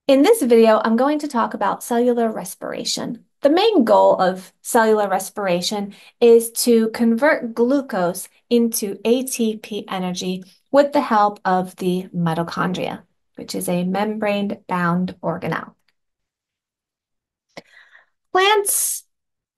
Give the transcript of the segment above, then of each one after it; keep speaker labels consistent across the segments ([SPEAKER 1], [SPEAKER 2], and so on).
[SPEAKER 1] In this video, I'm going to talk about cellular respiration. The main goal of cellular respiration is to convert glucose into ATP energy with the help of the mitochondria, which is a membrane-bound organelle. Plants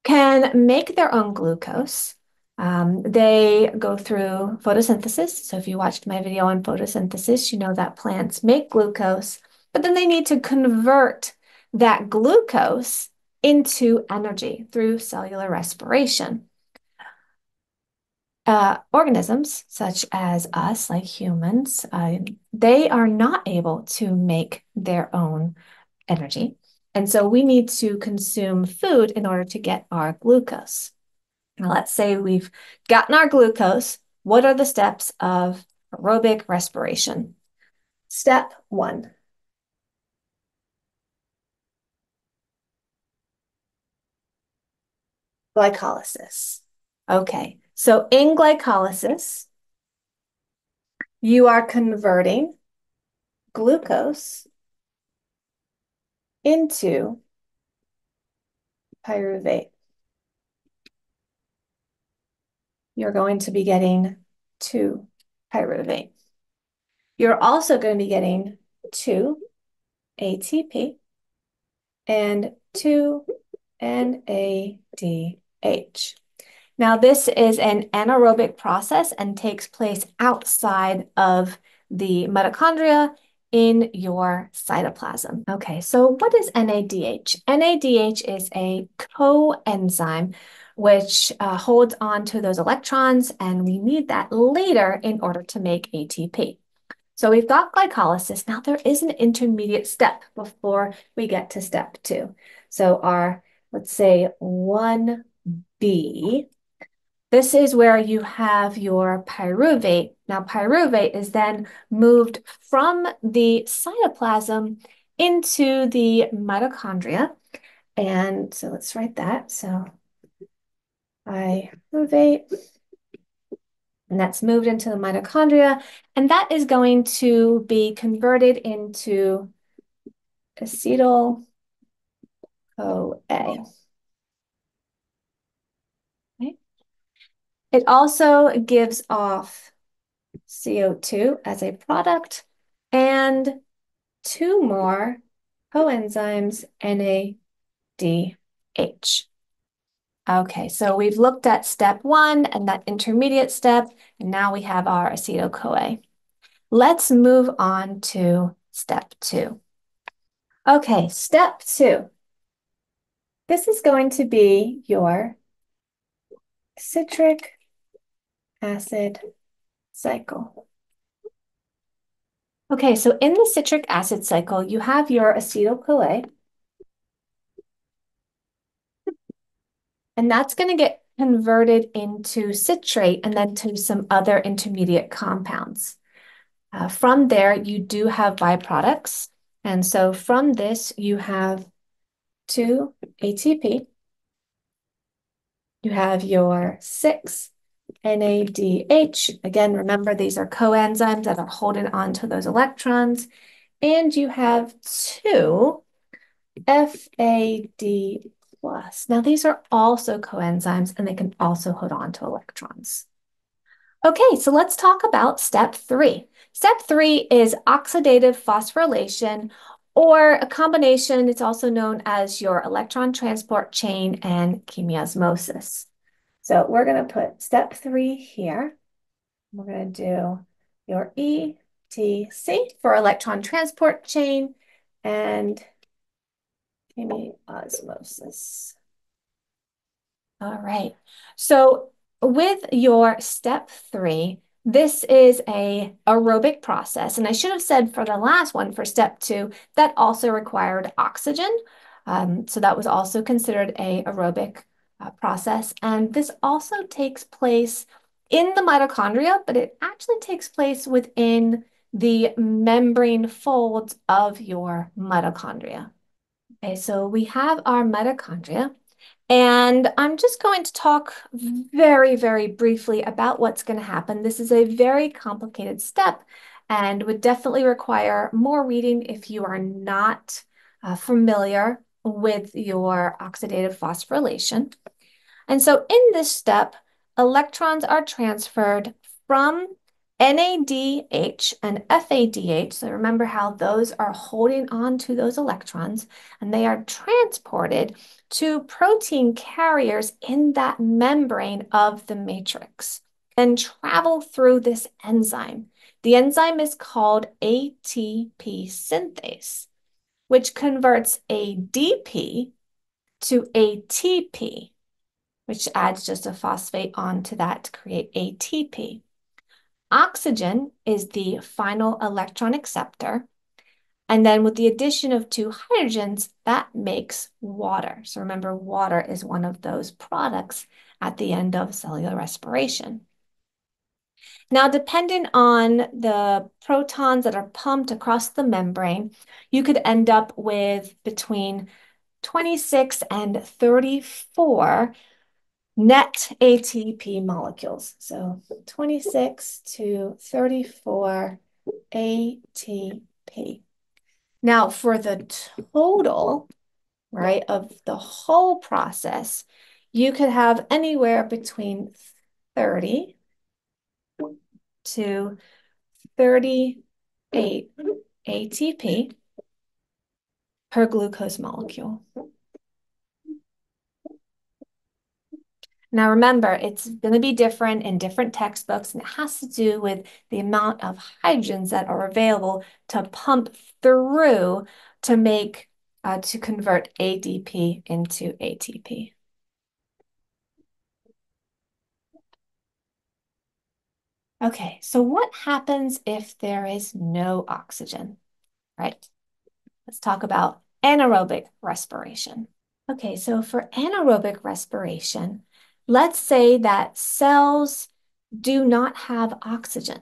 [SPEAKER 1] can make their own glucose. They go through photosynthesis. So if you watched my video on photosynthesis, you know that plants make glucose, but then they need to convert that glucose into energy through cellular respiration. Organisms such as us, like humans, they are not able to make their own energy. And so we need to consume food in order to get our glucose. Now, let's say we've gotten our glucose. What are the steps of aerobic respiration? Step 1. Glycolysis. Okay, so in glycolysis, you are converting glucose into pyruvate. You're going to be getting 2 pyruvate. You're also going to be getting 2 ATP and 2 NADH. Now, this is an anaerobic process and takes place outside of the mitochondria in your cytoplasm. Okay, so what is NADH? NADH is a coenzyme which holds on to those electrons, and we need that later in order to make ATP. So we've got glycolysis. Now there is an intermediate step before we get to step 2. So our, let's say 1B, this is where you have your pyruvate. Now pyruvate is then moved from the cytoplasm into the mitochondria. And so let's write that. So pyruvate, and that's moved into the mitochondria, and that is going to be converted into acetyl-CoA. Okay. It also gives off CO2 as a product and 2 more coenzymes, NADH. Okay, so we've looked at step 1 and that intermediate step, and now we have our acetyl-CoA. Let's move on to step 2. Okay, step 2. This is going to be your citric acid cycle. Okay, so in the citric acid cycle, you have your acetyl-CoA, and that's going to get converted into citrate and then to some other intermediate compounds. From there, you do have byproducts. And so from this, you have 2 ATP. You have your 6 NADH. Again, remember, these are coenzymes that are holding on to those electrons. And you have 2 FAD+. Now, these are also coenzymes, and they can also hold on to electrons. Okay, so let's talk about step 3. Step 3 is oxidative phosphorylation, or a combination. It's also known as your electron transport chain and chemiosmosis. So we're going to put step 3 here. We're going to do your ETC for electron transport chain and chemiosmosis. All right. So with your step 3, this is a aerobic process. And I should have said for the last one, for step 2, that also required oxygen. So that was also considered a aerobic process. And this also takes place in the mitochondria, but it actually takes place within the membrane folds of your mitochondria. Okay, so we have our mitochondria. And I'm just going to talk very, very briefly about what's going to happen. This is a very complicated step, and would definitely require more reading if you are not familiar with your oxidative phosphorylation. And so in this step, electrons are transferred from NADH and FADH. So remember how those are holding on to those electrons, and they are transported to protein carriers in that membrane of the matrix and travel through this enzyme. The enzyme is called ATP synthase, which converts ADP to ATP, which adds just a phosphate onto that to create ATP. Oxygen is the final electron acceptor. And then with the addition of two hydrogens, that makes water. So remember, water is one of those products at the end of cellular respiration. Now, depending on the protons that are pumped across the membrane, you could end up with between 26 and 34 net ATP molecules. So 26 to 34 ATP. Now, for the total, right, of the whole process, you could have anywhere between 30 to 38 ATP per glucose molecule. Now remember, it's going to be different in different textbooks, and it has to do with the amount of hydrogens that are available to pump through to make, to convert ADP into ATP. Okay, so what happens if there is no oxygen, right? Let's talk about anaerobic respiration. Okay, so for anaerobic respiration, let's say that cells do not have oxygen.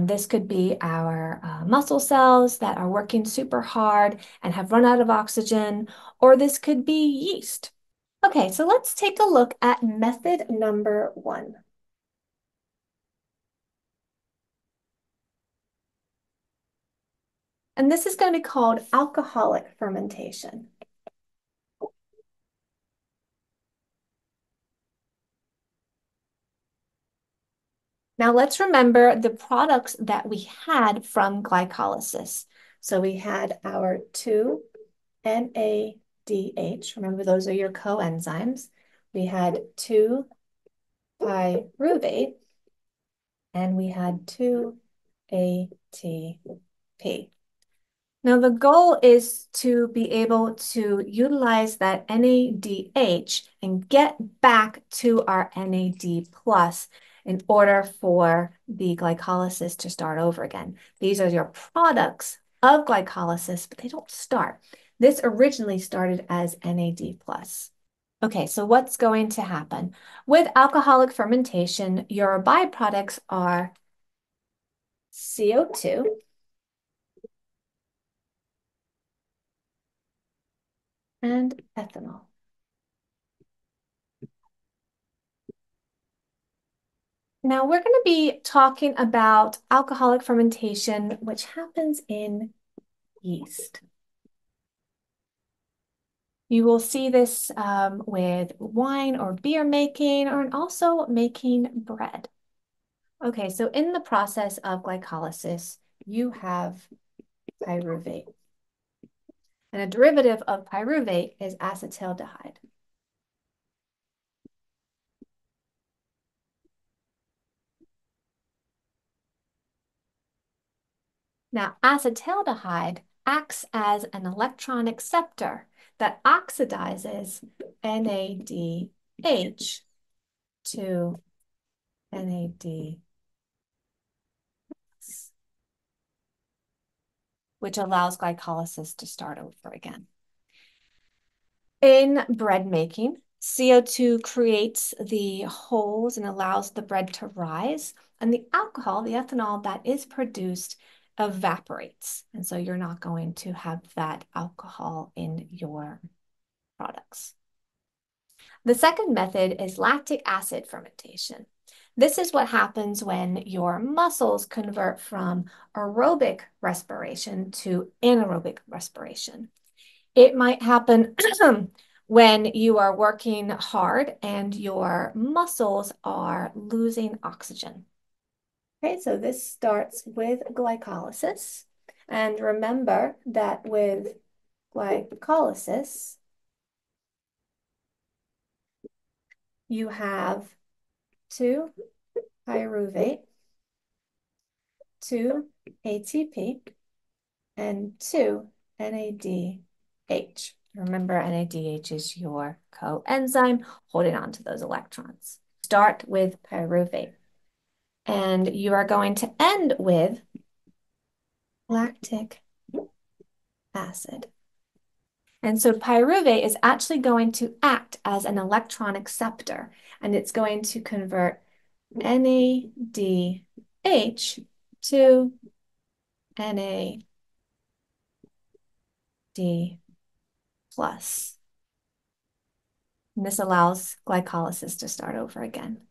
[SPEAKER 1] This could be our muscle cells that are working super hard and have run out of oxygen, or this could be yeast. Okay, so let's take a look at method number 1. And this is going to be called alcoholic fermentation. Now let's remember the products that we had from glycolysis. So we had our 2-NADH. Remember, those are your coenzymes. We had 2-pyruvate, and we had 2-ATP. Now, the goal is to be able to utilize that NADH and get back to our NAD plus in order for the glycolysis to start over again. These are your products of glycolysis, but they don't start. This originally started as NAD plus. Okay, so what's going to happen? With alcoholic fermentation, your byproducts are CO2, and ethanol. Now we're going to be talking about alcoholic fermentation, which happens in yeast. You will see this with wine or beer making, or also making bread. Okay, so in the process of glycolysis, you have pyruvate. And a derivative of pyruvate is acetaldehyde. Now, acetaldehyde acts as an electron acceptor that oxidizes NADH to NAD, which allows glycolysis to start over again. In bread making, CO2 creates the holes and allows the bread to rise, and the alcohol, the ethanol that is produced, evaporates. And so you're not going to have that alcohol in your products. The second method is lactic acid fermentation. This is what happens when your muscles convert from aerobic respiration to anaerobic respiration. It might happen when you are working hard and your muscles are losing oxygen. Okay, so this starts with glycolysis. And remember that with glycolysis, you have 2 pyruvate, 2 ATP, and 2 NADH. Remember, NADH is your coenzyme holding on to those electrons. Start with pyruvate. And you are going to end with lactic acid. And so pyruvate is actually going to act as an electron acceptor, and it's going to convert NADH to NAD plus. And this allows glycolysis to start over again.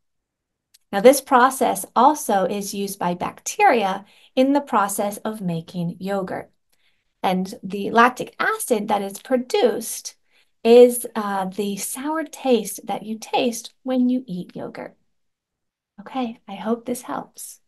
[SPEAKER 1] Now, this process also is used by bacteria in the process of making yogurt. And the lactic acid that is produced is the sour taste that you taste when you eat yogurt. Okay, I hope this helps.